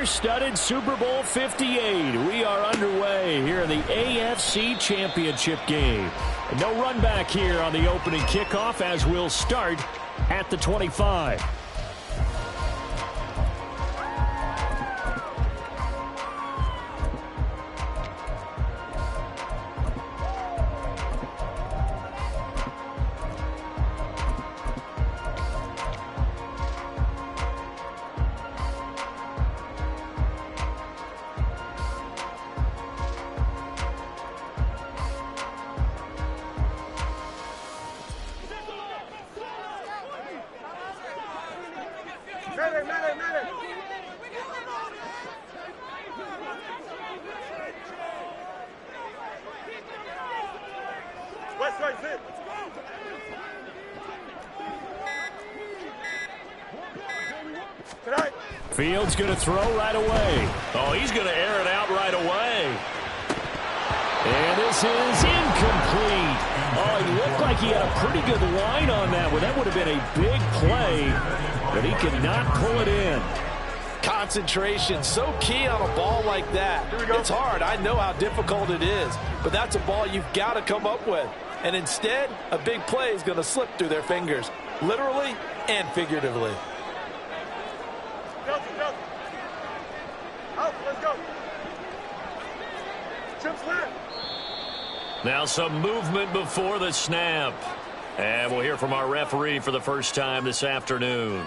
star-studded Super Bowl 58. We are underway here in the AFC Championship game. And no run back here on the opening kickoff as we'll start at the 25. Fields going to throw right away. Oh, he's going to air it out right away. And this is incomplete. Oh, he looked like he had a pretty good line on that one. That would have been a big play, but he could not pull it in. Concentration, so key on a ball like that. It's hard. I know how difficult it is, but that's a ball you've got to come up with. And instead, a big play is going to slip through their fingers, literally and figuratively. Now some movement before the snap. And we'll hear from our referee for the first time this afternoon.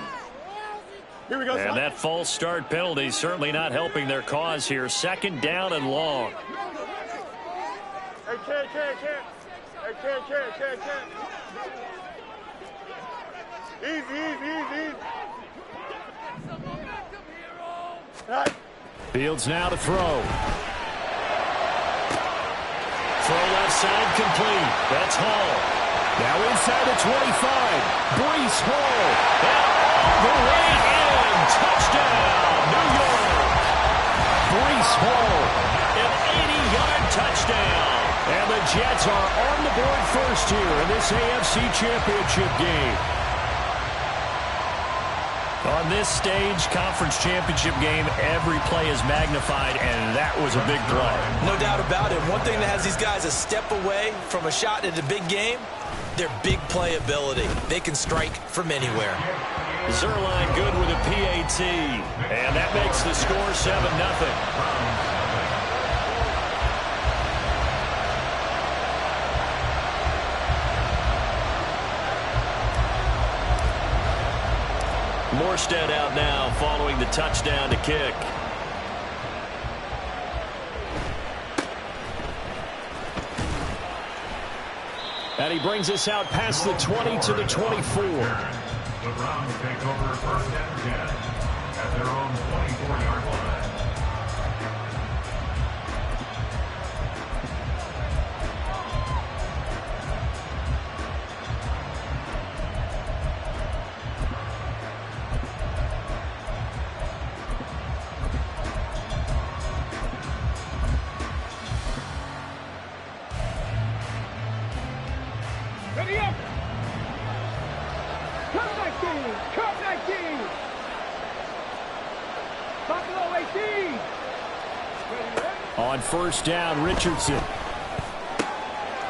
Here we go, and that false start penalty certainly not helping their cause here. 2nd down and long. Hey, can't. Easy. Right. Fields now to throw. Throw left side complete. That's Hall. Now inside the 25. Breece Hall. And all the way in. Touchdown, New York. Breece Hall. An 80-yard touchdown. And the Jets are on the board first here in this AFC Championship game. On this stage, conference championship game, every play is magnified, and that was a big play. No doubt about it. One thing that has these guys a step away from a shot at a big game, their big play ability. They can strike from anywhere. Zerline good with a PAT, and that makes the score 7-0. Morstead out now following the touchdown to kick. And he brings us out past the 20 to the 24. The Browns take over 1st and 10 at their own 24-yard line. On 1st down, Richardson.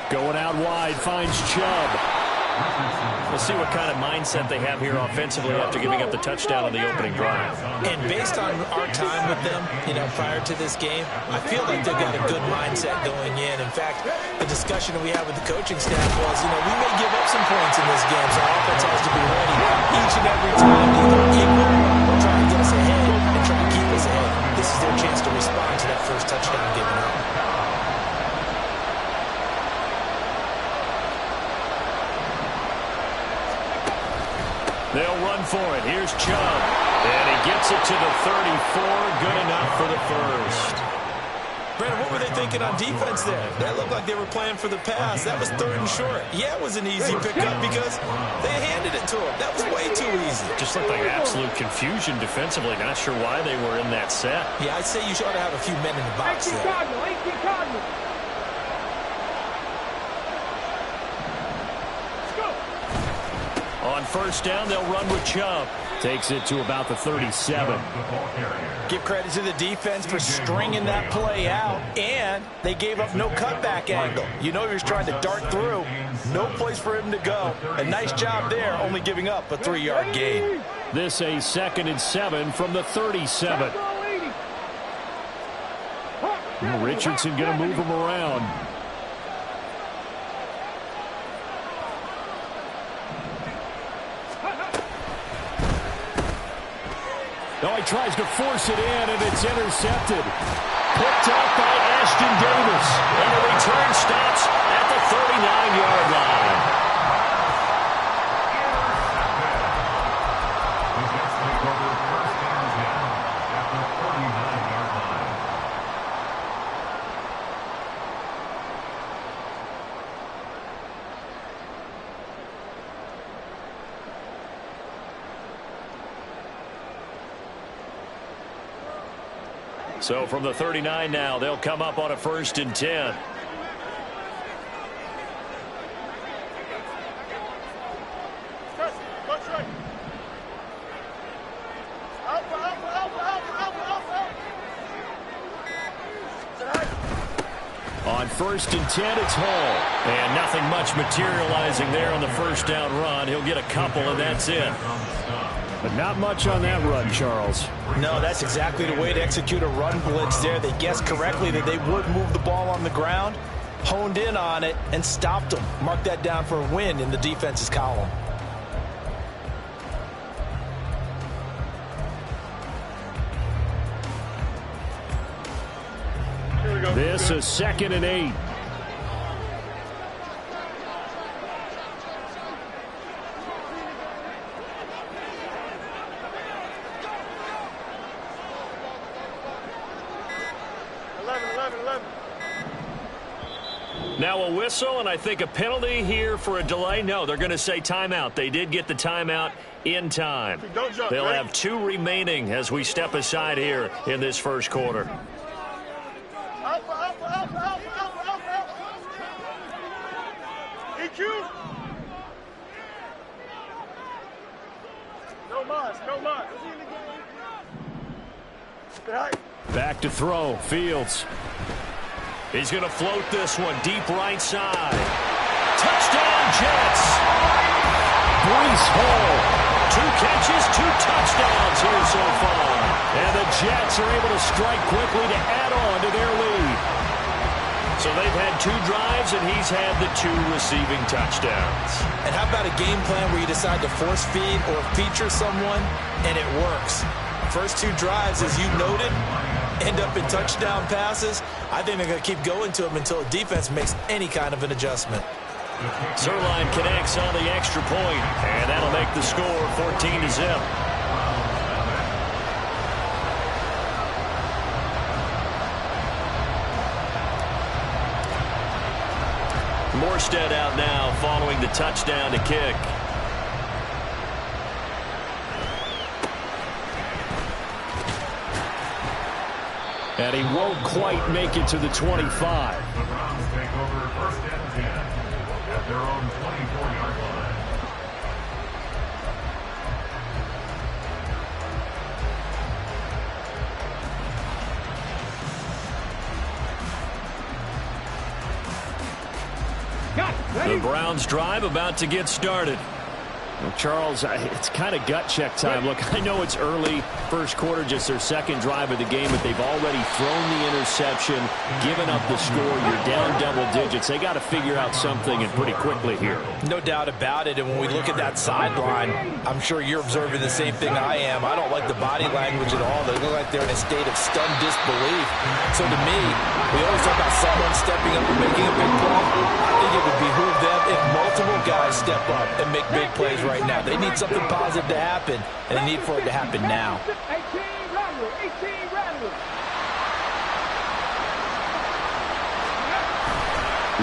Going out wide, finds Chubb. We'll see what kind of mindset they have here offensively after giving up the touchdown on the opening drive. And based on our time with them, prior to this game, I feel like they've got a good mindset going in. In fact, the discussion that we had with the coaching staff was, we may give up some points in this game, so our offense has to be ready each and every time to either equal or try to get us ahead and try to keep us ahead. This is their chance to respond to that first touchdown given up. They'll run for it. Here's Chubb. And he gets it to the 34. Good enough for the first. Brandon, what were they thinking on defense there? That looked like they were playing for the pass. That was 3rd and short. Yeah, it was an easy pickup because they handed it to him. That was way too easy. Just looked like absolute confusion defensively. Not sure why they were in that set. Yeah, I'd say you ought to have a few men in the box there. On 1st down, they'll run with Chubb. Takes it to about the 37. Give credit to the defense for stringing that play out, and they gave up no cutback angle. You know he was trying to dart through. No place for him to go. A nice job there, only giving up a 3-yard gain. This a 2nd and 7 from the 37. Richardson going to move him around. Oh, he tries to force it in, and it's intercepted. Picked up by Ashton Davis. And the return stops at the 39-yard line. The Jets take over 1st and 10 at the 39-yard line. So from the 39 now, they'll come up on a 1st and 10. On 1st and 10, it's Hall. And nothing much materializing there on the first down run. He'll get a couple, and that's it. But not much on that run, Charles. No, that's exactly the way to execute a run blitz there. They guessed correctly that they would move the ball on the ground, honed in on it, and stopped them. Mark that down for a win in the defense's column. This is 2nd and 8. Now a whistle, and I think a penalty here for a delay. No, they're going to say timeout. They did get the timeout in time. They'll have 2 remaining as we step aside here in this first quarter. Back to throw, Fields. He's going to float this one deep right side. Touchdown, Jets. Breece Hall. 2 catches, 2 touchdowns here so far. And the Jets are able to strike quickly to add on to their lead. So they've had 2 drives, and he's had the 2 receiving touchdowns. And how about a game plan where you decide to force feed or feature someone, and it works? First 2 drives, as you noted, end up in touchdown passes. I think they're going to keep going to them until the defense makes any kind of an adjustment. Sirline connects on the extra point, and that'll make the score 14-0. Morstead out now following the touchdown to kick. And he won't quite make it to the 25. The Browns take over 1st and 10 at their own 24-yard line. The Browns drive about to get started. Well, Charles, it's kind of gut check time. Look, I know it's early, first quarter, just their 2nd drive of the game, but they've already thrown the interception, given up the score. You're down double digits. They got to figure out something, and pretty quickly here. No doubt about it, and when we look at that sideline, I'm sure you're observing the same thing I am. I don't like the body language at all. They look like they're in a state of stunned disbelief. So to me, we always talk about someone stepping up and making a big play. I think it would behoove them if multiple guys step up and make big plays right now. They need something positive to happen, and they need for it to happen now.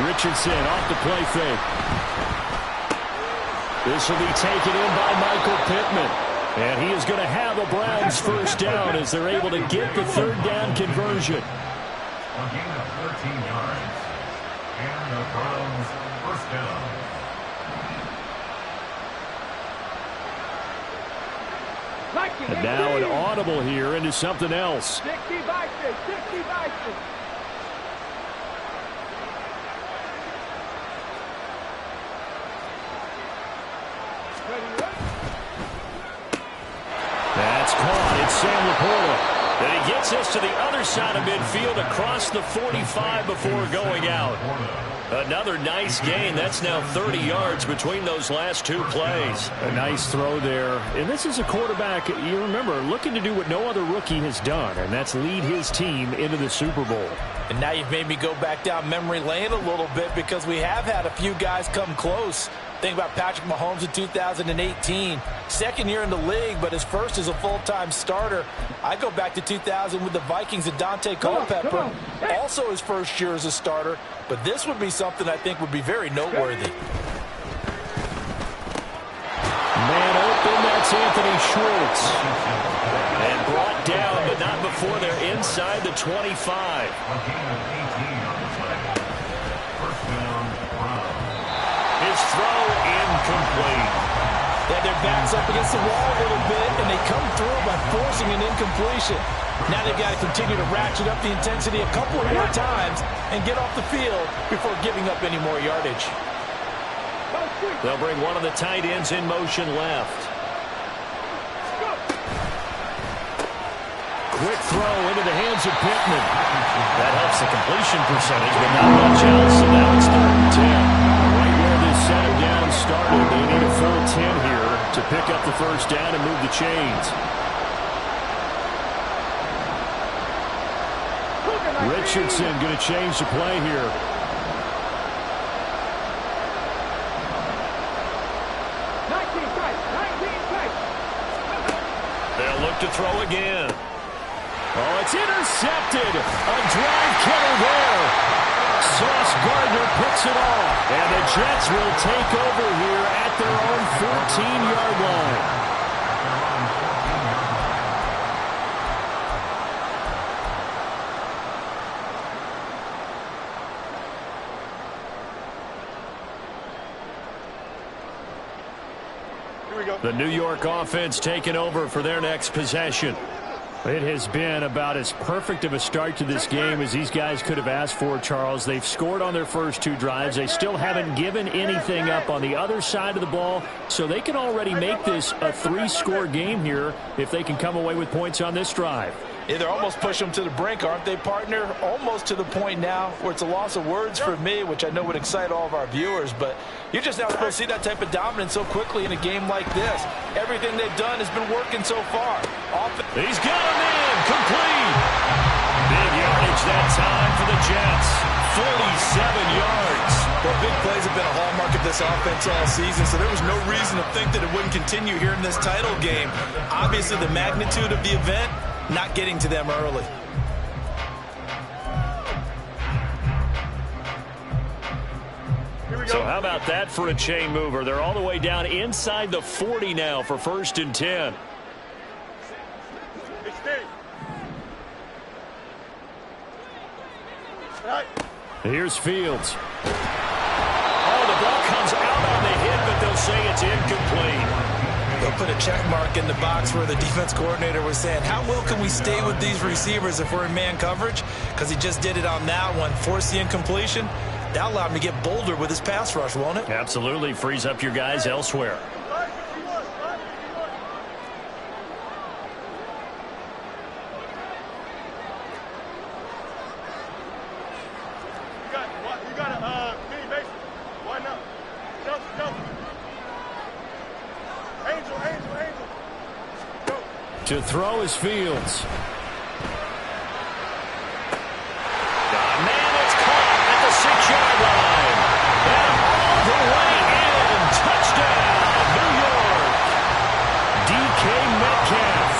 Richardson off the play fake. This will be taken in by Michael Pittman. And he is going to have a Browns first down as they're able to get the 3rd down conversion. A gain of 13 yards. And the Browns first down. And now an audible here into something else. 60 Vikings, 60 Vikings. That's caught. It's Sam Laporta. And he gets us to the other side of midfield across the 45 before going out. Another nice gain. That's now 30 yards between those last two plays. A nice throw there. And this is a quarterback, you remember, looking to do what no other rookie has done, and that's lead his team into the Super Bowl. And now you've made me go back down memory lane a little bit because we have had a few guys come close. Think about Patrick Mahomes in 2018. Second year in the league, but his first as a full-time starter. I go back to 2000 with the Vikings and Dante Culpepper. Also his first year as a starter. But this would be something I think would be very noteworthy. Man open, that's Anthony Schwartz. And brought down, but not before they're inside the 25. His throw incomplete. They had their backs up against the wall a little bit, and they come through by forcing an incompletion. Now they've got to continue to ratchet up the intensity a couple of more times and get off the field before giving up any more yardage. They'll bring one of the tight ends in motion left. Quick throw into the hands of Pittman. That helps the completion percentage, but not much else, so now it's 3rd and 10. Right where this set down started, they need a full 10 here to pick up the first down and move the chains. Richardson going to change the play here. They'll look to throw again. Oh, it's intercepted. A drive killer there. Sauce Gardner picks it off. And the Jets will take over here at their own 14-yard line. The New York offense taking over for their next possession. It has been about as perfect of a start to this game as these guys could have asked for, Charles. They've scored on their first two drives. They still haven't given anything up on the other side of the ball, so they can already make this a 3-score game here if they can come away with points on this drive. Yeah, they're almost pushing them to the brink, aren't they, partner? Almost to the point now where it's a loss of words for me, which I know would excite all of our viewers, but you're just not supposed to see that type of dominance so quickly in a game like this. Everything they've done has been working so far. He's got him in, complete. Big yardage that time for the Jets. 47 yards. Well, big plays have been a hallmark of this offense all season, so there was no reason to think that it wouldn't continue here in this title game. Obviously, the magnitude of the event not getting to them early. So how about that for a chain mover? They're all the way down inside the 40 now for 1st and 10. Here's Fields. Oh, the ball comes out on the hit, but they'll say it's incomplete. They'll put a check mark in the box where the defense coordinator was saying, how well can we stay with these receivers if we're in man coverage? Because he just did it on that one. Force the incompletion. That allowed him to get bolder with his pass rush, won't it? Absolutely. Frees up your guys elsewhere. To throw is Fields. Man, it's caught at the 6-yard line. And all the way in. Touchdown, New York. DK Metcalf,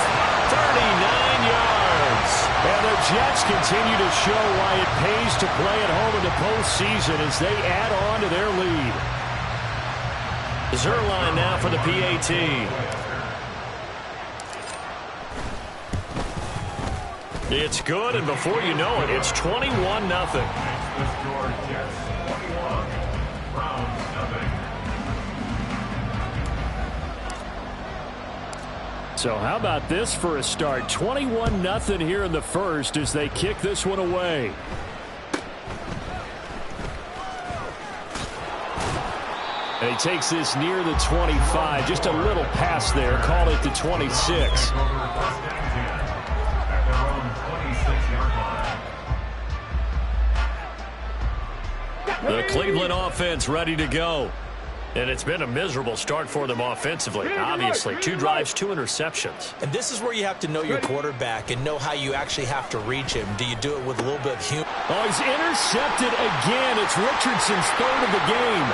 39 yards. And the Jets continue to show why it pays to play at home in the postseason as they add on to their lead. Zerline now for the PAT. It's good, and before you know it, it's 21-0. So how about this for a start? 21-0 here in the first as they kick this one away. And he takes this near the 25. Just a little pass there. Call it the 26. The Cleveland offense ready to go. And it's been a miserable start for them offensively. Obviously, 2 drives, 2 interceptions. And this is where you have to know your quarterback and know how you actually have to reach him. Do you do it with a little bit of humor? Oh, he's intercepted again. It's Richardson's 3rd of the game.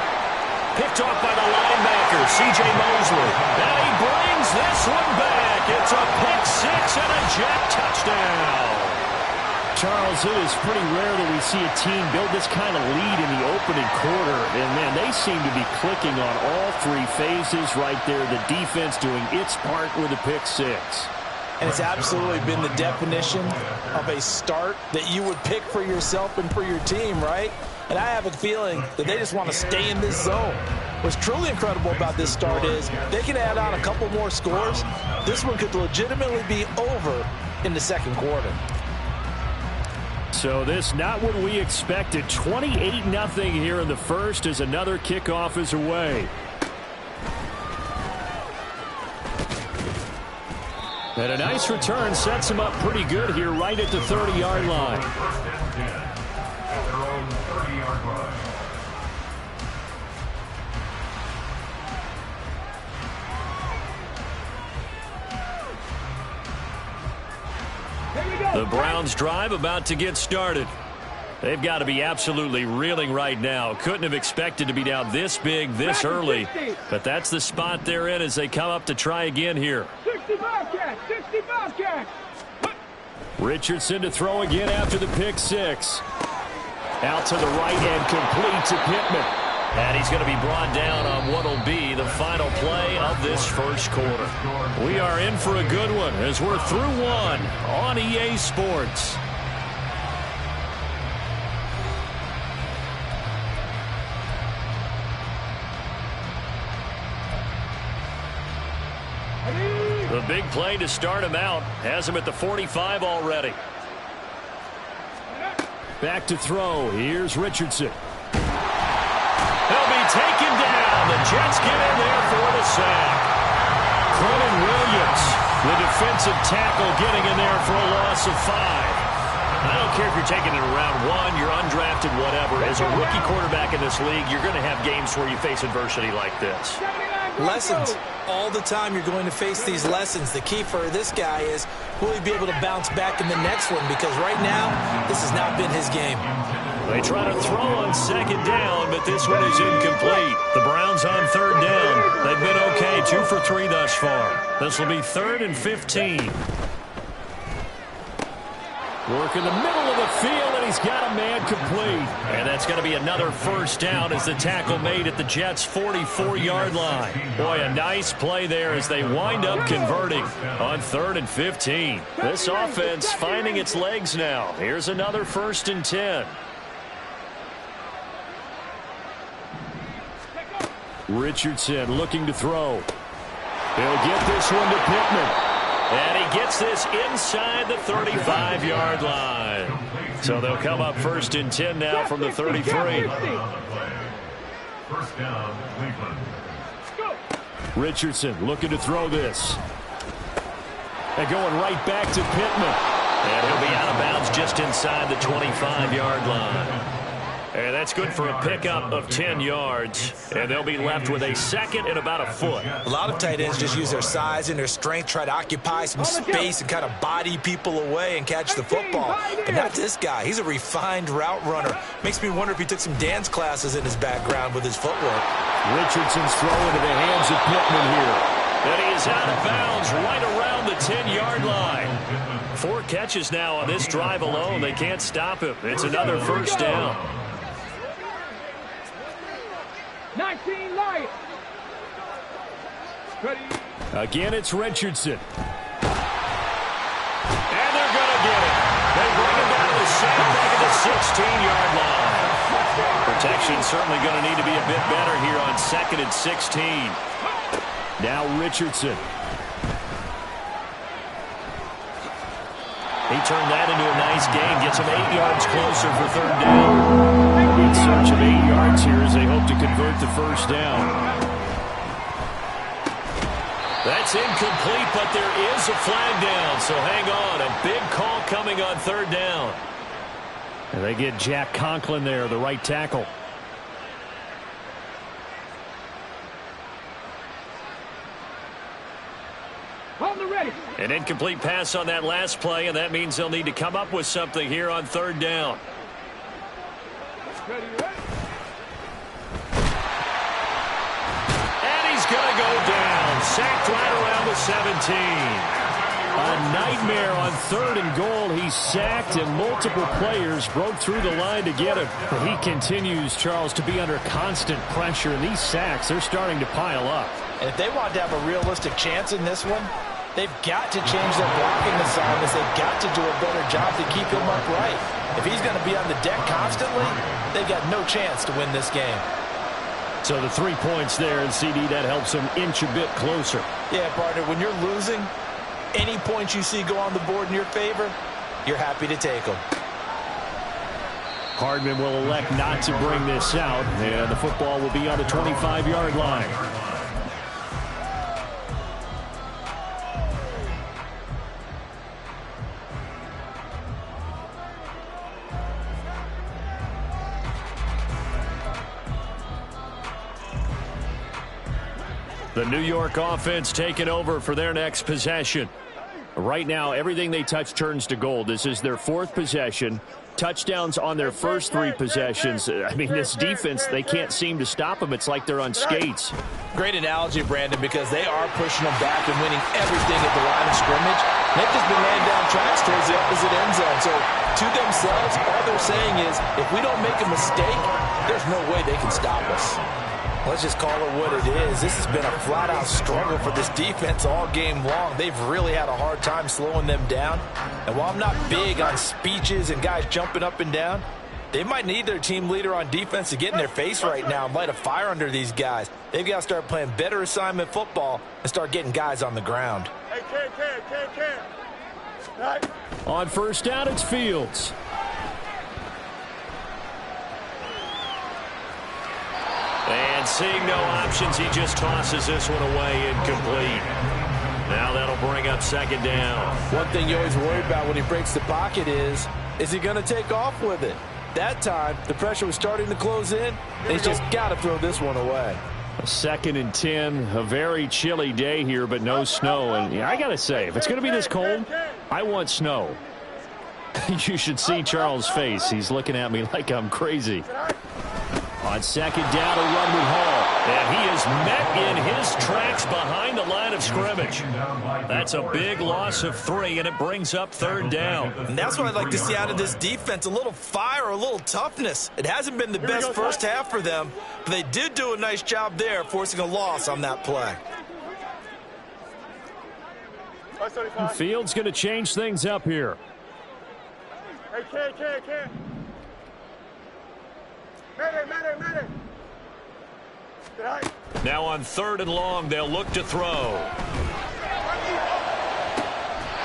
Picked off by the linebacker, C.J. Mosley. And he brings this one back. It's a pick 6 and a Jet touchdown. Charles, it is pretty rare that we see a team build this kind of lead in the opening quarter. And, man, they seem to be clicking on all 3 phases right there. The defense doing its part with a pick 6. And it's absolutely been the definition of a start that you would pick for yourself and for your team, right? And I have a feeling that they just want to stay in this zone. What's truly incredible about this start is they can add on a couple more scores. This one could legitimately be over in the second quarter. So this not what we expected. 28-0 here in the first as another kickoff is away. And a nice return sets him up pretty good here right at the 30-yard line. The Browns drive about to get started. They've got to be absolutely reeling right now. Couldn't have expected to be down this big this early. But that's the spot they're in as they come up to try again here. 65 catch. Richardson to throw again after the pick 6. Out to the right and complete to Pittman. And he's going to be brought down on what will be the final play of this first quarter. We are in for a good one as we're through one on EA Sports. The big play to start him out has him at the 45 already. Back to throw. Here's Richardson. He'll be taken down. The Jets get in there for the sack. Quentin Williams, the defensive tackle, getting in there for a loss of 5. I don't care if you're taking it in round 1, you're undrafted, whatever. As a rookie quarterback in this league, you're going to have games where you face adversity like this. Lessons. All the time you're going to face these lessons. The key for this guy is, will he be able to bounce back in the next one? Because right now, this has not been his game. They try to throw on second down, but this one is incomplete. The Browns on third down. They've been okay, 2 for 3 thus far. This will be 3rd and 15. Work in the middle of the field, and he's got a man complete. And that's going to be another first down as the tackle made at the Jets' 44-yard line. Boy, a nice play there as they wind up converting on 3rd and 15. This offense finding its legs now. Here's another 1st and 10. Richardson looking to throw. He'll get this one to Pittman. And he gets this inside the 35-yard line. So they'll come up 1st and 10 now from the 33. First down, Cleveland. Richardson looking to throw this. And going right back to Pittman. And he'll be out of bounds just inside the 25-yard line. And that's good for a pickup of 10 yards. And they'll be left with a 2nd and about a foot. A lot of tight ends just use their size and their strength, try to occupy some space and kind of body people away and catch the football. But not this guy. He's a refined route runner. Makes me wonder if he took some dance classes in his background with his footwork. Richardson's throw into the hands of Pittman here. And he is out of bounds right around the 10-yard line. 4 catches now on this drive alone. They can't stop him. It's another first down. 19 Lions. Again, it's Richardson. And they're going to get it. They bring him down to the center back at the 16-yard line. Protection certainly going to need to be a bit better here on 2nd and 16. Now Richardson. He turned that into a nice gain. Gets him 8 yards closer for third down. In search of 8 yards here as they hope to convert the first down. That's incomplete, but there is a flag down, so hang on. A big call coming on third down. And they get Jack Conklin there, the right tackle. On the ready. An incomplete pass on that last play, and that means they'll need to come up with something here on third down. Ready. And he's going to go down. Sacked right around the 17. A nightmare on third and goal. He's sacked, and multiple players broke through the line to get him. But he continues, Charles, to be under constant pressure, and these sacks, they're starting to pile up. And if they want to have a realistic chance in this one, they've got to change their blocking assignments. They've got to do a better job to keep him upright. If he's going to be on the deck constantly, they've got no chance to win this game. So the 3 points there, and CD, that helps him inch a bit closer. Yeah, partner, when you're losing, any points you see go on the board in your favor, you're happy to take them. Hardman will elect not to bring this out, and the football will be on the 25-yard line. The New York offense taking over for their next possession. Right now, everything they touch turns to gold. This is their 4th possession. Touchdowns on their first 3 possessions. I mean, this defense, they can't seem to stop them. It's like they're on skates. Great analogy, Brandon, because they are pushing them back and winning everything at the line of scrimmage. They've just been laying down tracks towards the opposite end zone. So, to themselves, all they're saying is, if we don't make a mistake, there's no way they can stop us. Let's just call it what it is. This has been a flat-out struggle for this defense all game long. They've really had a hard time slowing them down. And while I'm not big on speeches and guys jumping up and down, they might need their team leader on defense to get in their face right now and light a fire under these guys. They've got to start playing better assignment football and start getting guys on the ground. On first down, it's Fields. And seeing no options, he just tosses this one away, incomplete. Now that'll bring up second down. One thing you always worry about when he breaks the pocket is he going to take off with it? That time, the pressure was starting to close in, and he's just got to throw this one away. 2nd and 10, a very chilly day here, but no snow. And yeah, I got to say, if it's going to be this cold, I want snow. You should see Charles' face. He's looking at me like I'm crazy. On second down, a run with Hall. And he is met in his tracks behind the line of scrimmage. That's a big loss of 3, and it brings up third down. And that's what I'd like to see out of this defense, a little fire, a little toughness. It hasn't been the best first half for them, but they did do a nice job there, forcing a loss on that play. Fields going to change things up here. Hey, Now on 3rd and long, they'll look to throw.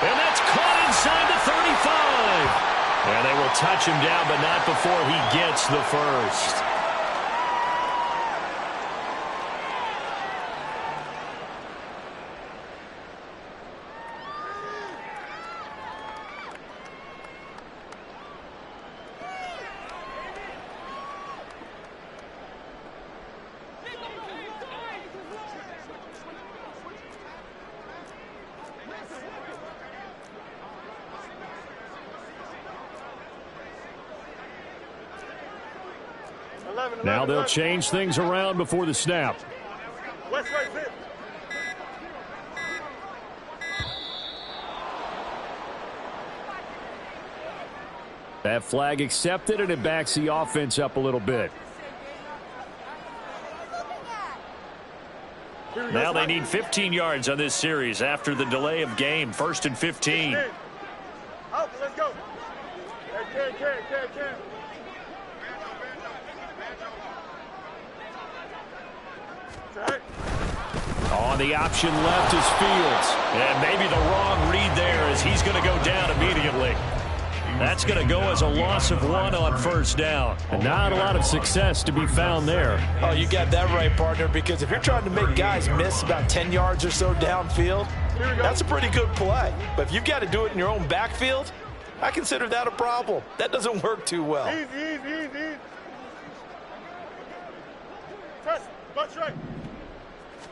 And that's caught inside the 35. And they will touch him down, but not before he gets the first. Now they'll change things around before the snap. That flag accepted, and it backs the offense up a little bit. Now they need 15 yards on this series after the delay of game. 1st and 15. Let's go. On And the option left is Fields. And maybe the wrong read there as he's going to go down immediately. That's going to go as a loss of 1 on first down. And not a lot of success to be found there. Oh, you got that right, partner, because if you're trying to make guys miss about 10 yards or so downfield, that's a pretty good play. But if you've got to do it in your own backfield, I consider that a problem. That doesn't work too well. Easy. Press, butt straight.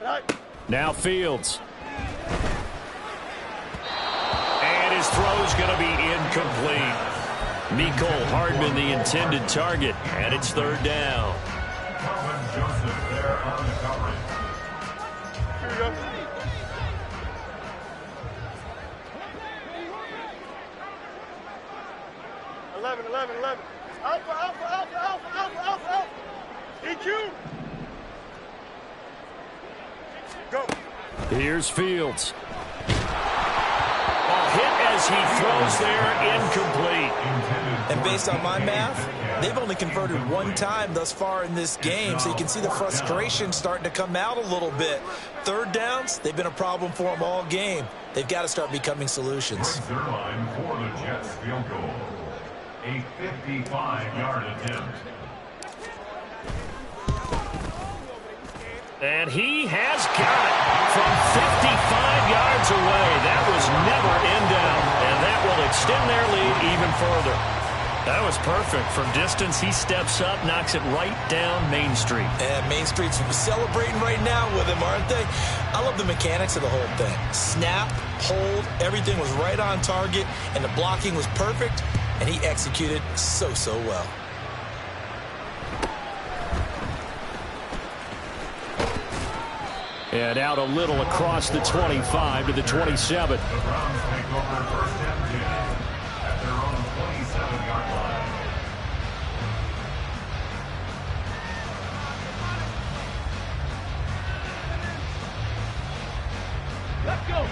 Right. Now Fields. And his throw's going to be incomplete. Mecole Hardman, the intended target, and it's third down. Calvin Joseph there on the coverage. Here we go. Eleven. Alpha. EQ. Go. Here's Fields. Hit as he throws there, incomplete. And based on my math, they've only converted 1 time thus far in this game, so you can see the frustration starting to come out a little bit. Third downs, they've been a problem for them all game. They've got to start becoming solutions. Third line for the Jets field goal. A 55-yard attempt. And he has got it from 55 yards away. That was never in doubt, and that will extend their lead even further. That was perfect. From distance, he steps up, knocks it right down Main Street. And Main Street's celebrating right now with him, aren't they? I love the mechanics of the whole thing. Snap, hold, everything was right on target, and the blocking was perfect, and he executed so well. And out a little across the 25 to the 27. The Browns take over first and 10 at their own 27-yard line. Let's go.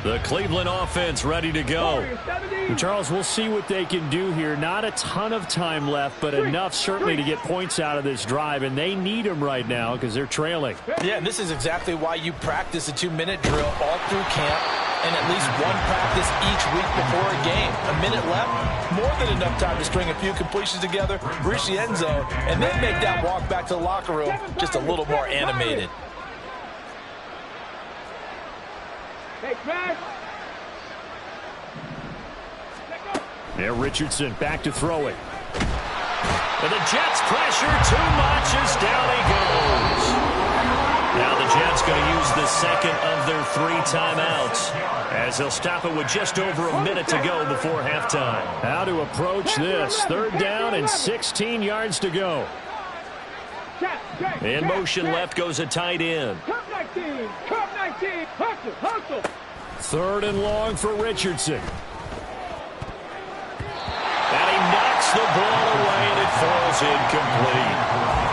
The Cleveland offense ready to go. And Charles, we'll see what they can do here. Not a ton of time left, but enough certainly to get points out of this drive, and they need them right now because they're trailing. Yeah, and this is exactly why you practice a 2-minute drill all through camp and at least 1 practice each week before a game. A minute left, more than enough time to string a few completions together, reach the end zone, and then make that walk back to the locker room just a little more animated. Hey, Craig. There, Richardson back to throw it. And the Jets pressure too much as down he goes. Now the Jets going to use the second of their 3 timeouts as they'll stop it with just over a minute to go before halftime. How to approach this. Third down and 16 yards to go. In motion left goes a tight end. Cup 19. Hustle. Third and long for Richardson. And he knocks the ball away, and it falls incomplete.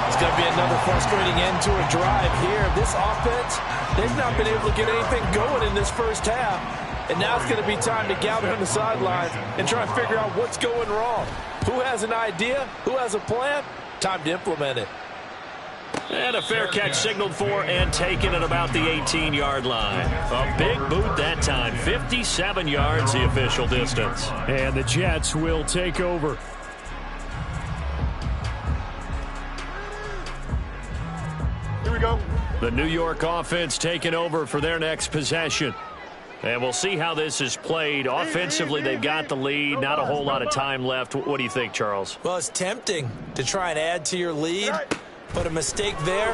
It's going to be another frustrating end to a drive here. This offense, they've not been able to get anything going in this first half. And now it's going to be time to gather on the sidelines and try and figure out what's going wrong. Who has an idea? Who has a plan? Time to implement it. And a fair catch signaled for and taken at about the 18-yard line. A big boot that time. 57 yards the official distance. And the Jets will take over. Here we go. The New York offense taking over for their next possession. And we'll see how this is played. Offensively, they've got the lead. Not a whole lot of time left. What do you think, Charles? Well, it's tempting to try and add to your lead. But a mistake there,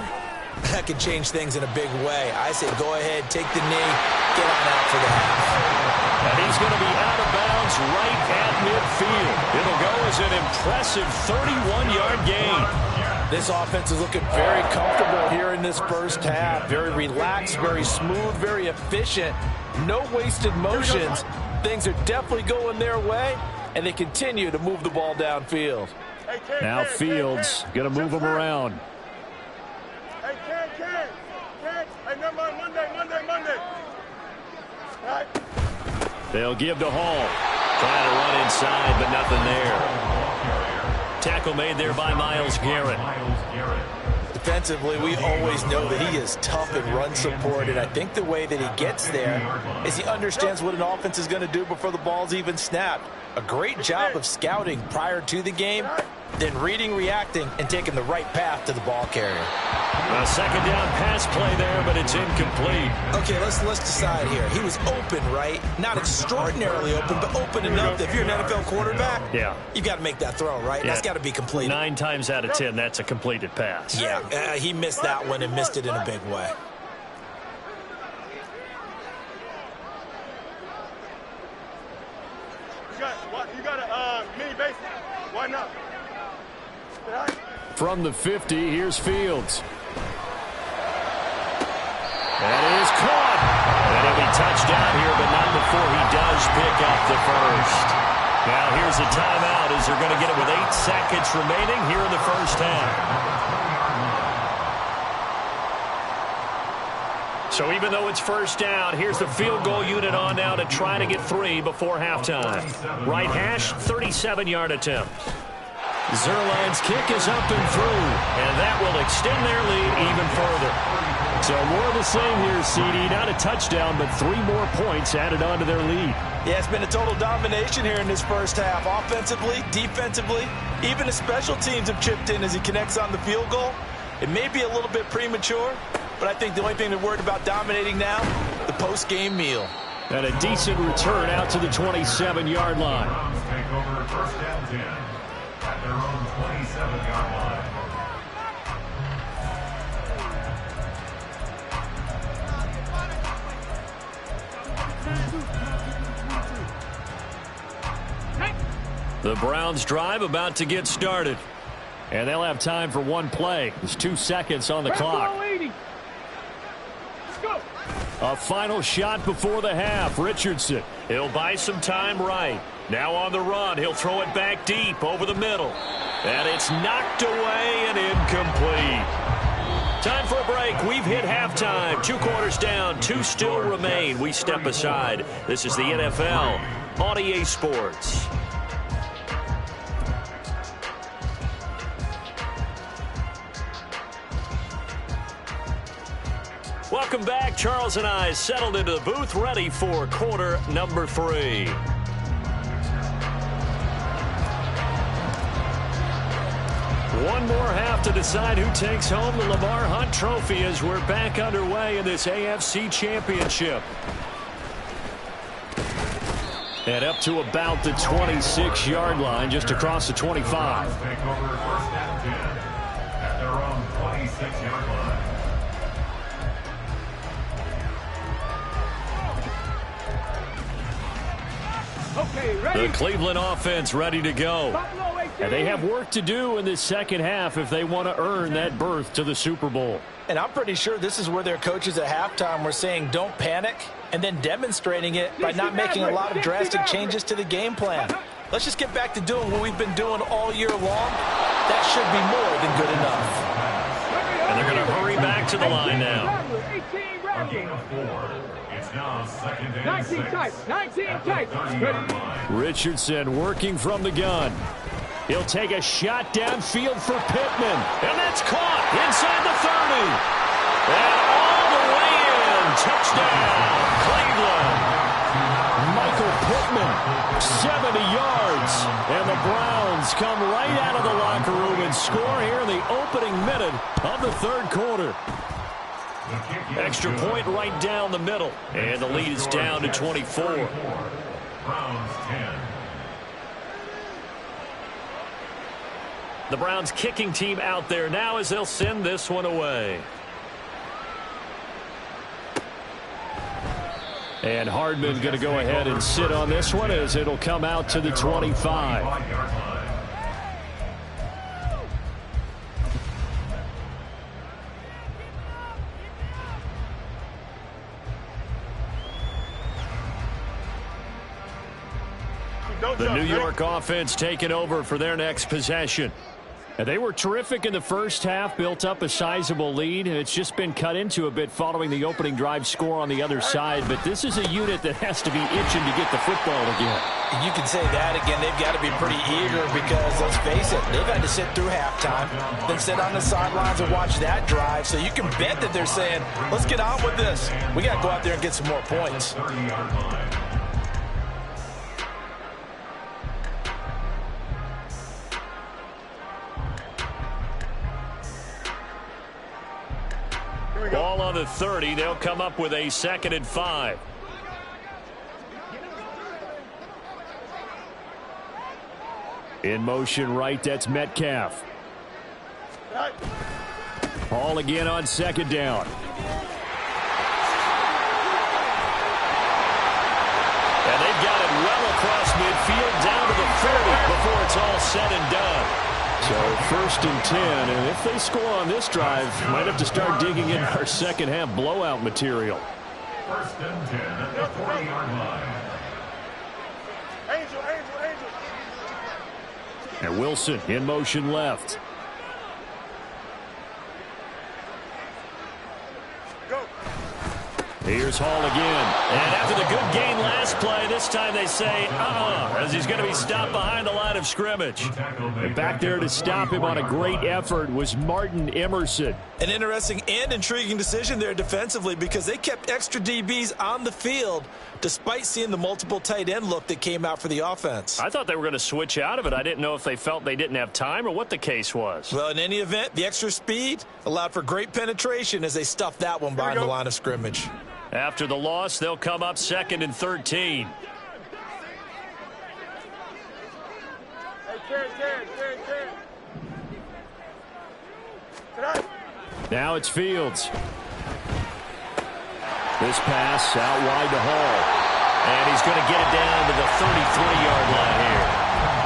that could change things in a big way. I say go ahead, take the knee, get on out for the half. And he's going to be out of bounds right at midfield. It'll go as an impressive 31-yard gain. This offense is looking very comfortable here in this first half. Very relaxed, very smooth, very efficient. No wasted motions. Things are definitely going their way, and they continue to move the ball downfield. Now Fields going to move him around. Hey, Ken. Hey, never mind. Monday. All right. They'll give to Hall. Trying to run inside, but nothing there. Tackle made there by Myles Garrett. defensively, we always know that he is tough in run support, and I think the way that he gets there is he understands what an offense is going to do before the ball's even snapped. A great job of scouting prior to the game, then reading, reacting, and taking the right path to the ball carrier. A second down pass play there, but it's incomplete. Okay, let's decide here. He was open, right? Not extraordinarily open, but open enough that if you're an NFL quarterback, you've got to make that throw, right? That's got to be completed. 9 times out of 10, that's a completed pass. Yeah, he missed that one and missed it in a big way. You got a mini base. Why not? From the 50, here's Fields. That is caught. And he'll be touchdown here, but not before he does pick up the first. Now here's a timeout as they're going to get it with 8 seconds remaining here in the first half. So even though it's first down, here's the field goal unit on now to try to get 3 before halftime. Right hash, 37-yard attempt. Zerline's kick is up and through, and that will extend their lead even further. So more of the same here, CD. Not a touchdown, but 3 more points added on to their lead. Yeah, it's been a total domination here in this first half. Offensively, defensively, even the special teams have chipped in as he connects on the field goal. It may be a little bit premature, but I think the only thing they're worried about dominating now, the post-game meal. And a decent return out to the 27-yard line. Take over first down 10 at their own 27-yard line. The Browns drive about to get started. And they'll have time for 1 play. There's 2 seconds on the clock. A final shot before the half. Richardson. He'll buy some time right. Now on the run. He'll throw it back deep over the middle. And it's knocked away and incomplete. Time for a break. We've hit halftime. 2 quarters down. 2 still remain. We step aside. This is the NFL on EA Sports. Welcome back. Charles and I settled into the booth, ready for quarter number 3. One more half to decide who takes home the Lamar Hunt Trophy as we're back underway in this AFC Championship. And up to about the 26-yard line, just across the 25. Take over first down 10 at their own 26-yard line. Okay, ready? The Cleveland offense ready to go. And they have work to do in this second half if they want to earn that berth to the Super Bowl. And I'm pretty sure this is where their coaches at halftime were saying don't panic and then demonstrating it by not making a lot of drastic changes to the game plan. Let's just get back to doing what we've been doing all year long. That should be more than good enough. And they're going to hurry back to the line now. A gain of 4. It's now second and 19 6. tight, 19 tight. Ready? Richardson working from the gun. He'll take a shot downfield for Pittman. And that's caught inside the 30. And all the way in. Touchdown, Cleveland. Michael Pittman, 70 yards. And the Browns come right out of the locker room and score here in the opening minute of the third quarter. Extra point right down the middle. And the lead is down to 24. Browns 10. The Browns kicking team out there now as they'll send this one away. And Hardman going to go ahead and sit on this one as it'll come out to the 25. The New York offense taking over for their next possession. And they were terrific in the first half, built up a sizable lead. It's just been cut into a bit following the opening drive score on the other side. But this is a unit that has to be itching to get the football again. You can say that again. They've got to be pretty eager because, let's face it, they've had to sit through halftime, then sit on the sidelines and watch that drive. So you can bet that they're saying, let's get on with this. We got to go out there and get some more points. Ball on the 30. They'll come up with a 2nd and 5. In motion right, that's Metcalf. Hall again on 2nd down. And they've got it well across midfield down to the 30 before it's all said and done. So 1st and 10, and if they score on this drive, might have to start digging in our second half blowout material. 1st and 10 at the 40-yard line. Angel. And Wilson in motion left. Go. Here's Hall again. And after the good gain last play, this time they say, as he's going to be stopped behind the line of scrimmage. And back there to stop him on a great effort was Martin Emerson. An interesting and intriguing decision there defensively because they kept extra DBs on the field despite seeing the multiple tight end look that came out for the offense. I thought they were going to switch out of it. I didn't know if they felt they didn't have time or what the case was. Well, in any event, the extra speed allowed for great penetration as they stuffed that one behind the line of scrimmage. After the loss, they'll come up 2nd and 13. Now it's Fields. This pass out wide to Hall. And he's going to get it down to the 33-yard line here.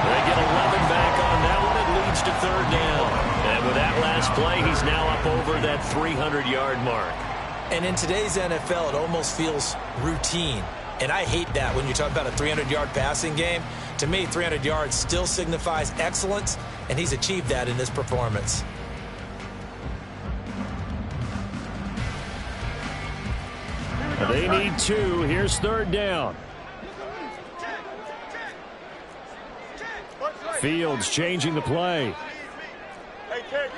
They get 11 back on that one. It leads to 3rd down. And with that last play, he's now up over that 300-yard mark. And in today's NFL, it almost feels routine. And I hate that when you talk about a 300-yard passing game. To me, 300 yards still signifies excellence, and he's achieved that in this performance. They need 2. Here's 3rd down. Fields changing the play. Hey, Ken.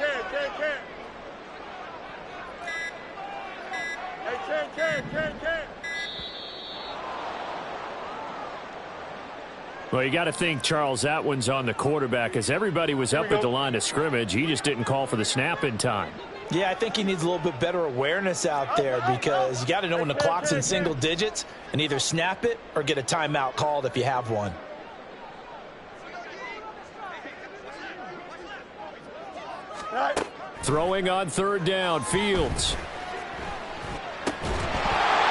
Well, you got to think, Charles, that one's on the quarterback as everybody was up at the line of scrimmage. He just didn't call for the snap in time. Yeah, I think he needs a little bit better awareness out there because you got to know when the clock's in single digits and either snap it or get a timeout called if you have one. Throwing on 3rd down, Fields.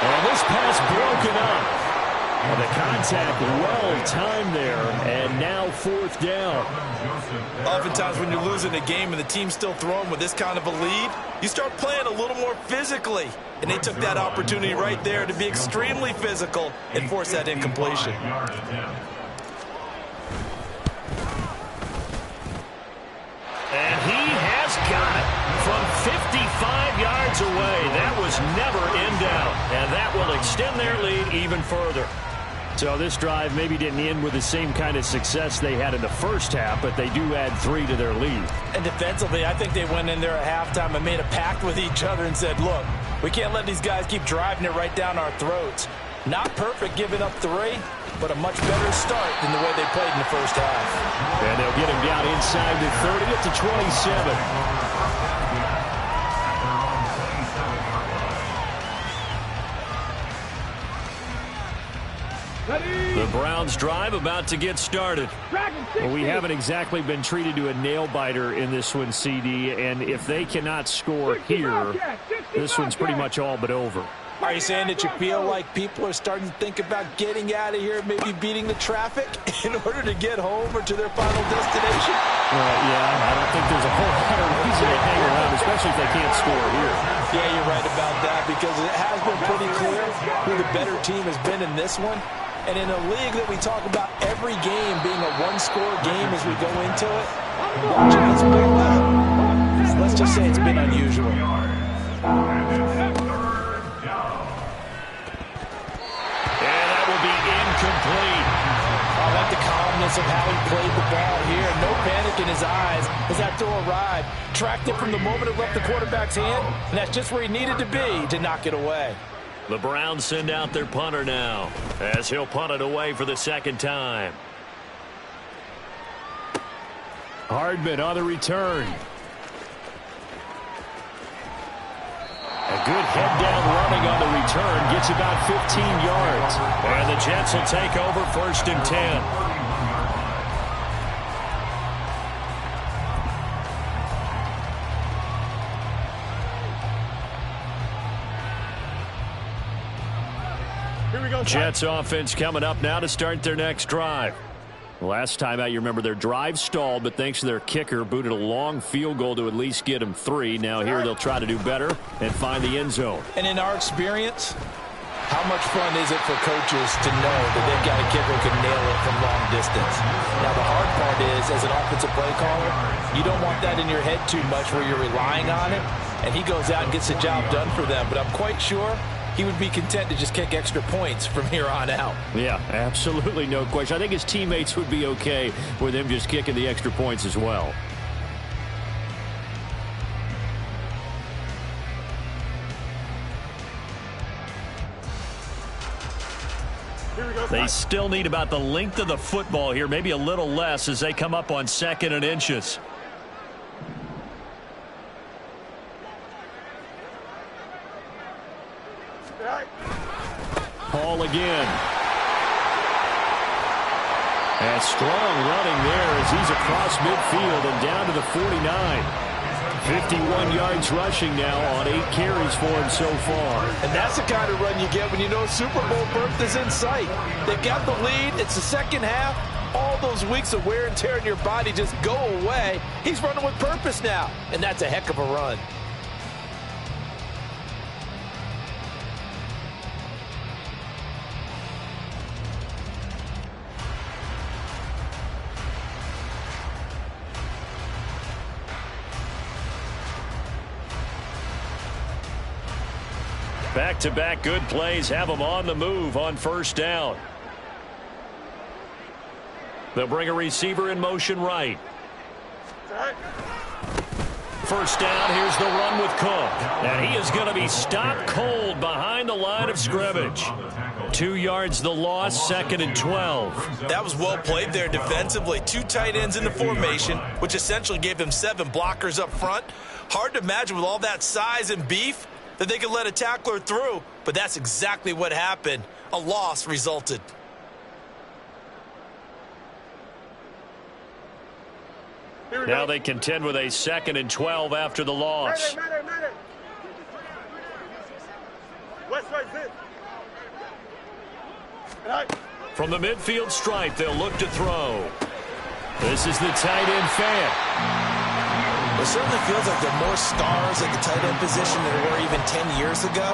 And this pass broken up. And the contact well-timed there, and now 4th down. Oftentimes when you're losing a game and the team's still throwing with this kind of a lead, you start playing a little more physically. And they took that opportunity right there to be extremely physical and force that incompletion. And he has got it from 55 yards away. That was never in doubt. And that will extend their lead even further. So this drive maybe didn't end with the same kind of success they had in the first half, but they do add 3 to their lead. And defensively, I think they went in there at halftime and made a pact with each other and said, look, we can't let these guys keep driving it right down our throats. Not perfect giving up 3, but a much better start than the way they played in the first half. And they'll get him down inside the 30 at the 27. The Browns drive about to get started. Well, we haven't exactly been treated to a nail-biter in this one, CD, and if they cannot score here, this one's pretty much all but over. Are you saying that you feel like people are starting to think about getting out of here, maybe beating the traffic in order to get home or to their final destination? Yeah, I don't think there's a whole lot of reason to hang around, especially if they can't score here. Yeah, you're right about that because it has been pretty clear who the better team has been in this one. And in a league that we talk about every game being a one-score game as we go into it, watching this ball out, let's just say it's been unusual. Incomplete. I like the calmness of how he played the ball here. No panic in his eyes as that throw arrived. Tracked it from the moment it left the quarterback's hand, and that's just where he needed to be to knock it away. The Browns send out their punter now as he'll punt it away for the second time. Hardman on the return. A good head-down running on the return gets about 15 yards. And the Jets will take over 1st and 10. Here we go. Jets offense coming up now to start their next drive. Last time out, you remember their drive stalled, but thanks to their kicker, booted a long field goal to at least get them 3. Now here they'll try to do better and find the end zone. And in our experience, how much fun is it for coaches to know that they've got a kicker who can nail it from long distance? Now the hard part is, as an offensive play caller, you don't want that in your head too much where you're relying on it, and he goes out and gets the job done for them. But I'm quite sure he would be content to just kick extra points from here on out. Yeah, absolutely no question. I think his teammates would be okay with him just kicking the extra points as well. They still need about the length of the football here, maybe a little less as they come up on 2nd and inches. Hall again. And strong running there as he's across midfield and down to the 49. 51 yards rushing now on 8 carries for him so far. And that's the kind of run you get when you know Super Bowl berth is in sight. They've got the lead. It's the second half. All those weeks of wear and tear in your body just go away. He's running with purpose now, and that's a heck of a run. Back-to-back good plays have them on the move on 1st down. They'll bring a receiver in motion right. 1st down, here's the run with Cook. And he is going to be stopped cold behind the line of scrimmage. 2 yards the loss, 2nd and 12. That was well played there defensively. 2 tight ends in the formation, which essentially gave them 7 blockers up front. Hard to imagine with all that size and beef that they could let a tackler through, but that's exactly what happened. A loss resulted. Now they contend with a 2nd and 12 after the loss. From the midfield stripe, they'll look to throw. This is the tight end fan. It certainly feels like there are more stars at the tight end position than there were even 10 years ago.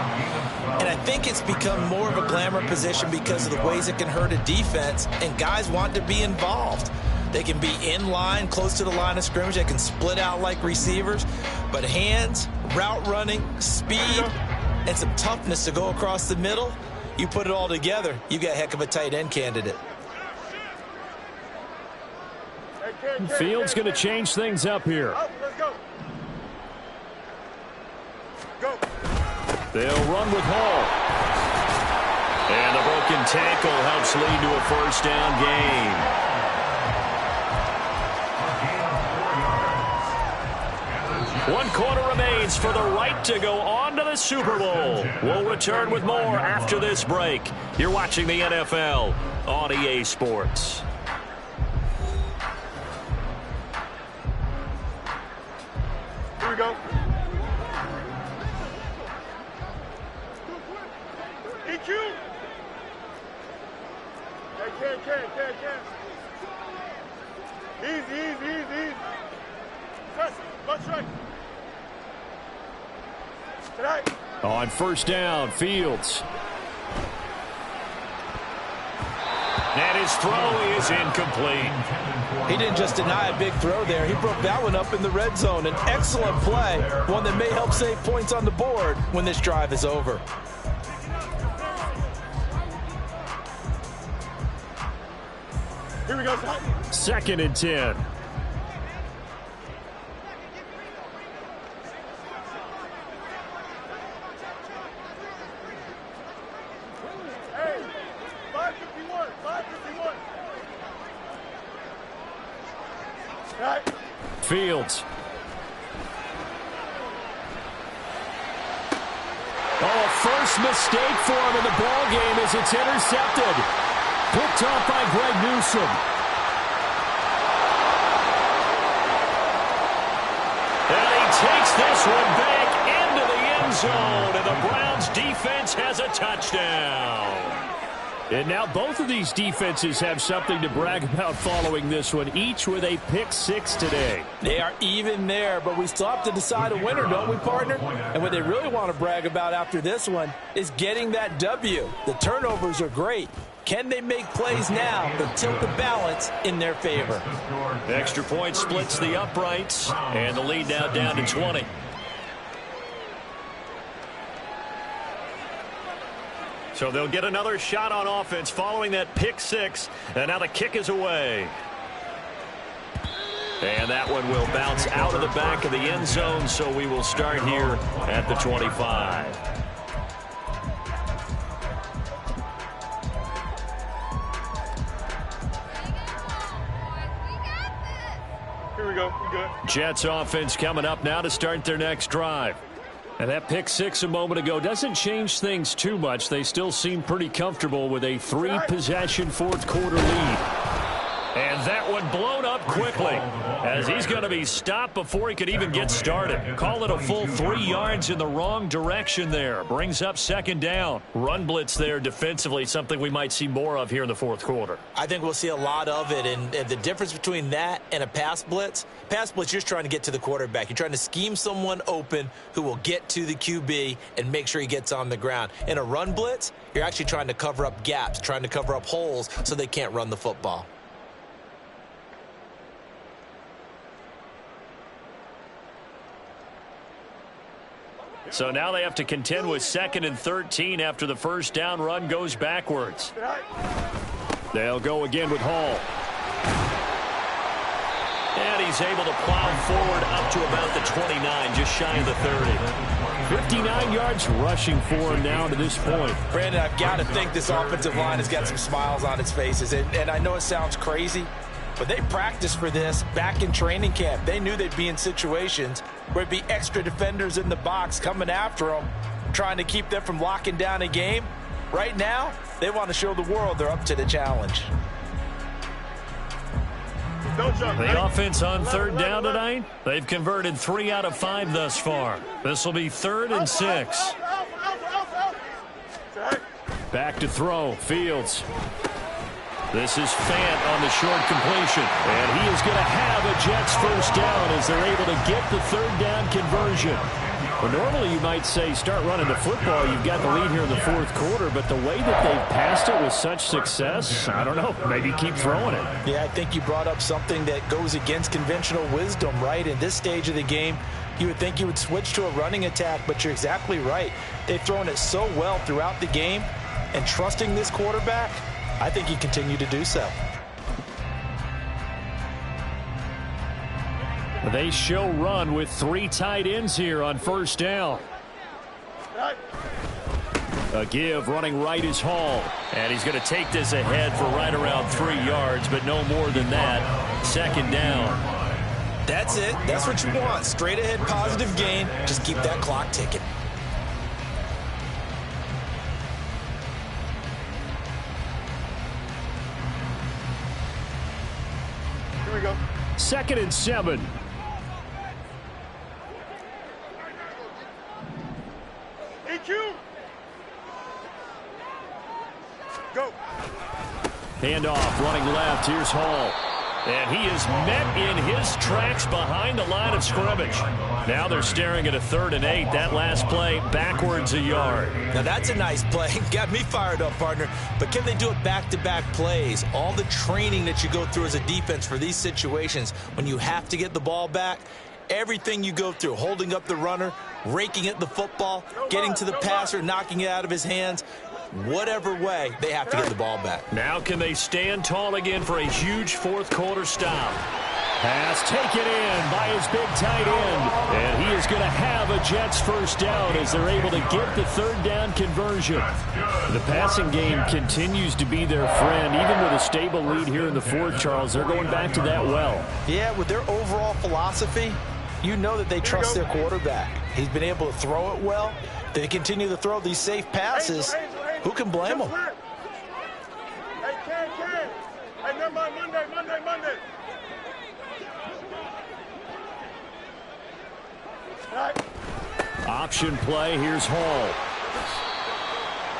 And I think it's become more of a glamour position because of the ways it can hurt a defense, and guys want to be involved. They can be in line, close to the line of scrimmage. They can split out like receivers. But hands, route running, speed, and some toughness to go across the middle, you put it all together, you got a heck of a tight end candidate. Fields going to change things up here. They'll run with Hall. And the broken tackle helps lead to a 1st down gain. 1 quarter remains for the right to go on to the Super Bowl. We'll return with more after this break. You're watching the NFL on EA Sports. Here we go. EQ. Can. Easy. Press. Let's right. On 1st down, Fields. And his throw is incomplete. He didn't just deny a big throw there. He broke that one up in the red zone. An excellent play, one that may help save points on the board when this drive is over. Here we go. 2nd and 10. Hey, 551. 551. Right. Fields. Oh, first mistake for him in the ball game as it's intercepted. Picked off by Greg Newsome. And he takes this one back into the end zone, and the Browns defense has a touchdown. And now both of these defenses have something to brag about following this one, each with a pick 6 today. They are even there, but we still have to decide a winner, don't we, partner? And what they really want to brag about after this one is getting that W. The turnovers are great. Can they make plays now that tilt the balance in their favor? Extra point splits the uprights, and the lead now down to 20. So they'll get another shot on offense following that pick 6, and now the kick is away. And that one will bounce out of the back of the end zone, so we will start here at the 25. Here we go. We good. Jets offense coming up now to start their next drive. And that pick 6 a moment ago doesn't change things too much. They still seem pretty comfortable with a 3-possession fourth-quarter lead. And that one blown up quickly as he's going to be stopped before he could even get started. Call it a full 3 yards in the wrong direction there. Brings up 2nd down. Run blitz there defensively, something we might see more of here in the fourth quarter. I think we'll see a lot of it, and the difference between that and a pass blitz, you're just trying to get to the quarterback. You're trying to scheme someone open who will get to the QB and make sure he gets on the ground. In a run blitz, you're actually trying to cover up gaps, trying to cover up holes so they can't run the football. So now they have to contend with 2nd and 13 after the first down run goes backwards. They'll go again with Hall. And he's able to plow forward up to about the 29, just shy of the 30. 59 yards rushing for him now to this point. Brandon, I've got to think this offensive line has got some smiles on its faces. And I know it sounds crazy, but they practiced for this back in training camp. They knew they'd be in situations where it'd be extra defenders in the box coming after them, trying to keep them from locking down a game. Right now, they want to show the world they're up to the challenge. The offense on 3rd down tonight, they've converted 3 out of 5 thus far. This will be 3rd and 6. Back to throw, Fields. This is Fant on the short completion. And he is going to have a Jets first down as they're able to get the 3rd down conversion. Well, normally you might say start running the football. You've got the lead here in the fourth quarter, but the way that they've passed it with such success, I don't know, maybe keep throwing it. Yeah, I think you brought up something that goes against conventional wisdom, right? In this stage of the game, you would think you would switch to a running attack, but you're exactly right. They've thrown it so well throughout the game, and trusting this quarterback, I think you continue to do so. They show run with 3 tight ends here on first down. A give running right is Hall. And he's going to take this ahead for right around 3 yards, but no more than that. 2nd down. That's it. That's what you want. Straight ahead positive gain. Just keep that clock ticking. Here we go. 2nd and 7. EQ. Go. Handoff running left. Here's Hall. And he is met in his tracks behind the line of scrimmage. Now they're staring at a 3rd and 8. That last play backwards a yard. Now that's a nice play. Got me fired up, partner. But can they do it back-to-back plays? All the training that you go through as a defense for these situations when you have to get the ball back, everything you go through, holding up the runner, raking at the football, getting to the passer, knocking it out of his hands, whatever way, they have to get the ball back. Now can they stand tall again for a huge 4th quarter stop? Pass taken in by his big tight end. And he is going to have a Jets first down as they're able to get the 3rd down conversion. The passing game continues to be their friend. Even with a stable lead here in the 4th, Charles, they're going back to that well. Yeah, with their overall philosophy, you know that they trust their quarterback. He's been able to throw it well. They continue to throw these safe passes. Who can blame them? Hey, Ken. Hey, never mind, Monday. Right. Option play. Here's Hall.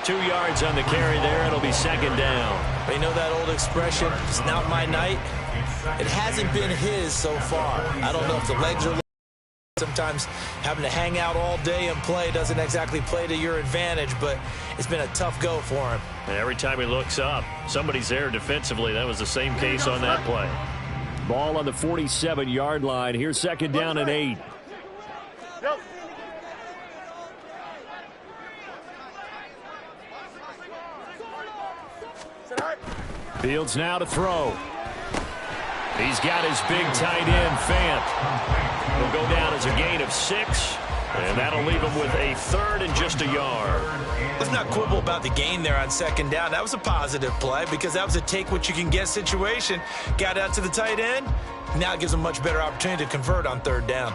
2 yards on the carry there. It'll be 2nd down. You know that old expression, it's not my night? It hasn't been his so far. I don't know if the legs are... Sometimes having to hang out all day and play doesn't exactly play to your advantage, but it's been a tough go for him. And every time he looks up, somebody's there defensively. That was the same case on that play. Ball on the 47-yard line. Here's 2nd down and 8. Yep. Fields now to throw. He's got his big tight end, Fant. He'll go down as a gain of 6, and that'll leave him with a 3rd and just a yard. Let's not quibble about the gain there on 2nd down. That was a positive play because that was a take-what-you-can-get situation. Got out to the tight end. Now it gives him a much better opportunity to convert on 3rd down.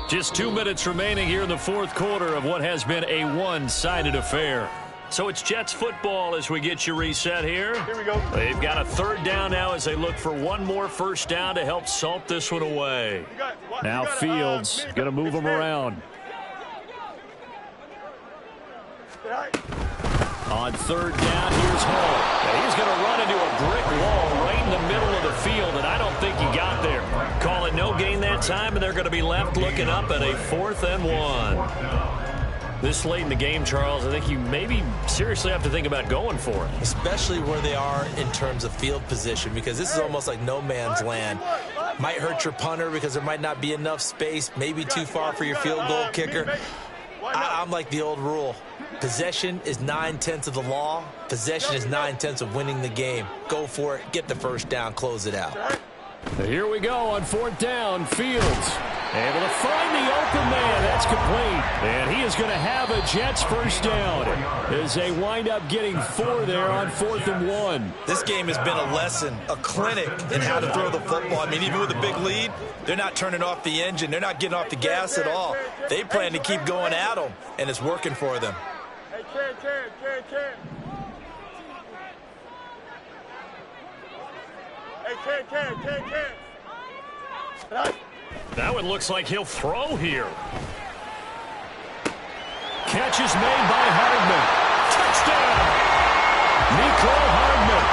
Just 2 minutes remaining here in the 4th quarter of what has been a one-sided affair. So it's Jets football as we get you reset here. Here we go. They've got a 3rd down now as they look for one more first down to help salt this one away. Now Fields going to move them around. On 3rd down, here's Hall. And he's going to run into a brick wall right in the middle of the field, and I don't think he got there. Call it no gain that time, and they're going to be left looking up at a 4th and 1. This late in the game, Charles, I think you maybe seriously have to think about going for it. Especially where they are in terms of field position, because this is almost like no man's land. Might hurt your punter because there might not be enough space, maybe too far for your field goal kicker. I'm like the old rule. Possession is 9/10 of the law. Possession is 9/10 of winning the game. Go for it. Get the first down. Close it out. Here we go on 4th down. Fields able to find the open man. That's complete. And he is going to have a Jets first down as they wind up getting 4 there on 4th and 1. This game has been a lesson, a clinic in how to throw the football. I mean, even with a big lead, they're not turning off the engine. They're not getting off the gas at all. They plan to keep going at them, and it's working for them. Hey, Ken. Hey, Ken. That one looks like he'll throw here. Catch is made by Hardman. Touchdown! Nico Hardman,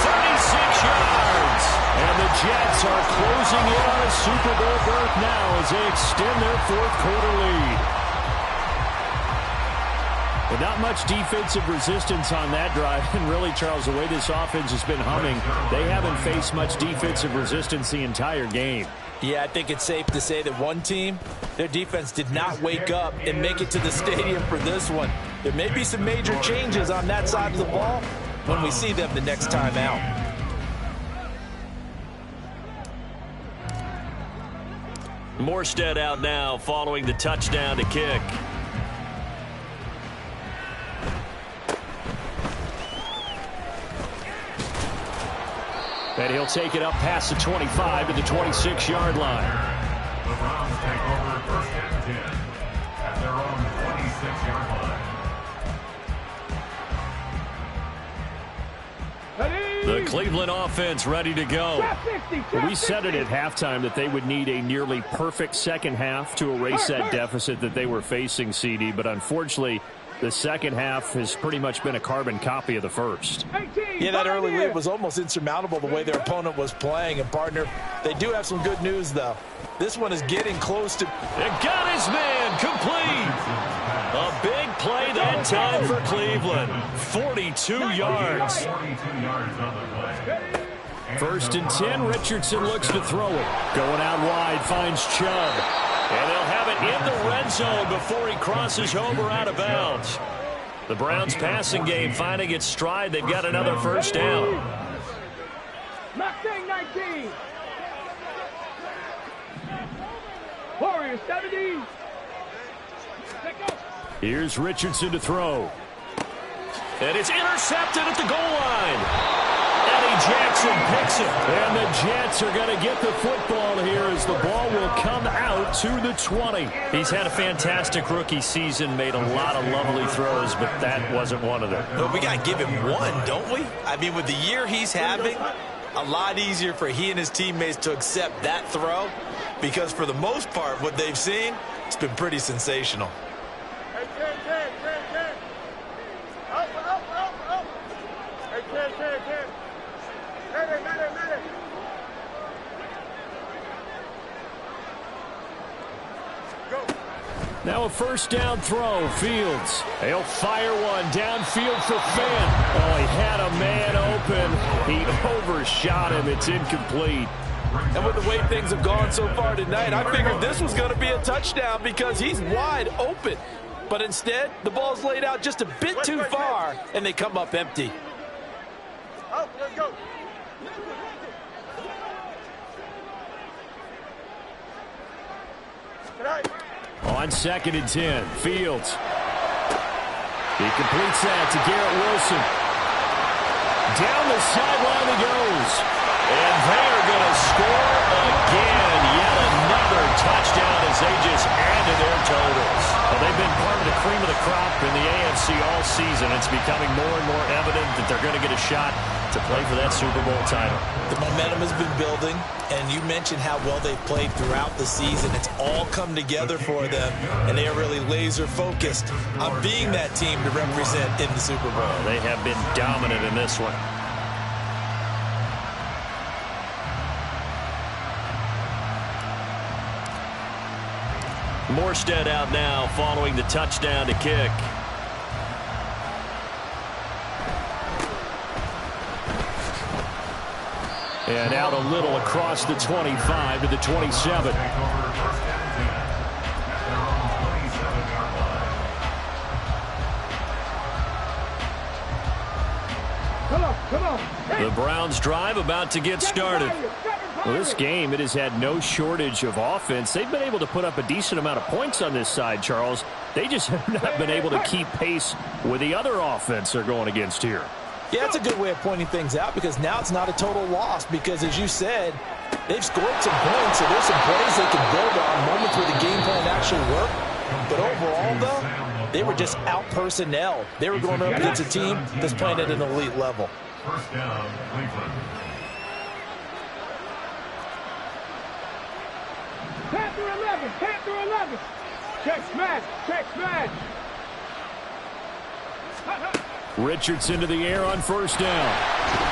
36 yards. And the Jets are closing in on a Super Bowl berth now as they extend their 4th quarter lead. But not much defensive resistance on that drive. And really, Charles, the way this offense has been humming, they haven't faced much defensive resistance the entire game. Yeah, I think it's safe to say that one team, their defense did not wake up and make it to the stadium for this one. There may be some major changes on that side of the ball when we see them the next time out. Morstead out now following the touchdown to kick. And he'll take it up past the 25 to the 26-yard line. The Browns take over 1st and 10 at their own 26-yard line. The Cleveland offense ready to go. We said it at halftime that they would need a nearly perfect second half to erase that deficit that they were facing, CD. But unfortunately, The second half has pretty much been a carbon copy of the first. Yeah, that early lead was almost insurmountable the way their opponent was playing. And, partner, they do have some good news, though. This one is getting close to... It got his man complete. A big play that time for Cleveland. 42 yards. 42 yards on the play. First and 10, Richardson looks to throw it. Going out wide, finds Chubb. And they'll have it in the red zone before he crosses over out of bounds. The Browns passing game finding its stride. They've got another first down. Mustang 19. Warriors 70. Here's Richardson to throw. And it's intercepted at the goal line. Eddie Jackson picks it. And the Jets are going to get the football here as the ball will come out to the 20. He's had a fantastic rookie season, made a lot of lovely throws, but that wasn't one of them. Well, we got to give him one, don't we? I mean, with the year he's having, a lot easier for he and his teammates to accept that throw because for the most part, what they've seen, it's been pretty sensational. Hey, Ken. Up. Hey, Ken. Medic. Go. Now a first down throw, Fields. He'll fire one downfield for Fant. Oh, he had a man open. He overshot him. It's incomplete. And with the way things have gone so far tonight, I figured this was going to be a touchdown because he's wide open. But instead, the ball's laid out just a bit too far, and they come up empty. Up, let's go. On second and 10, Fields. He completes that to Garrett Wilson. Down the sideline he goes. And they are going to score again. Yet another touchdown as they just add to their totals. Well, they've been part of the cream of the crop in the AFC all season. It's becoming more and more evident that they're going to get a shot to play for that Super Bowl title. The momentum has been building, and you mentioned how well they've played throughout the season. It's all come together for them, and they are really laser-focused on being that team to represent in the Super Bowl. They have been dominant in this one. Morstead out now following the touchdown to kick. And out a little across the 25 to the 27. Come on. The Browns drive about to get started. Well, this game, it has had no shortage of offense. They've been able to put up a decent amount of points on this side, Charles. They just have not been able to keep pace with the other offense they're going against here. Yeah, that's a good way of pointing things out because now it's not a total loss because, as you said, they've scored some points, so there's some plays they can build on, moments where the game plan actually worked. But overall, though, they were just out-personnel. They were going up against a team that's playing at an elite level. First down, Cleveland. Panther 11. Check smash. Richardson to the air on first down.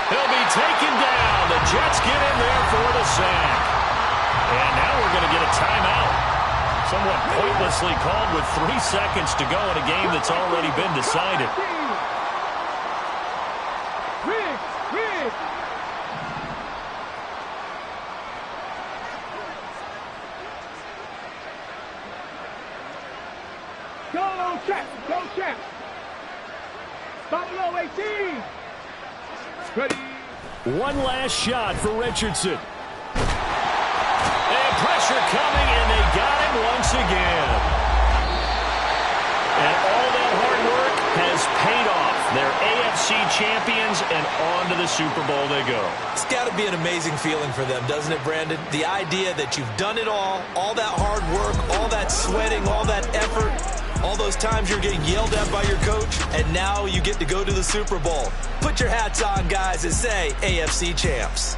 He'll be taken down. The Jets get in there for the sack. And now we're going to get a timeout. Somewhat pointlessly called with 3 seconds to go in a game that's already been decided. Go, Champ. Buffalo 18. Ready. One last shot for Richardson. And pressure coming, and they got him once again. And all that hard work has paid off. They're AFC champions, and on to the Super Bowl they go. It's got to be an amazing feeling for them, doesn't it, Brandon? The idea that you've done it all that hard work, all that sweating, all that effort, all those times you're getting yelled at by your coach, and now you get to go to the Super Bowl. Put your hats on, guys, and say AFC champs.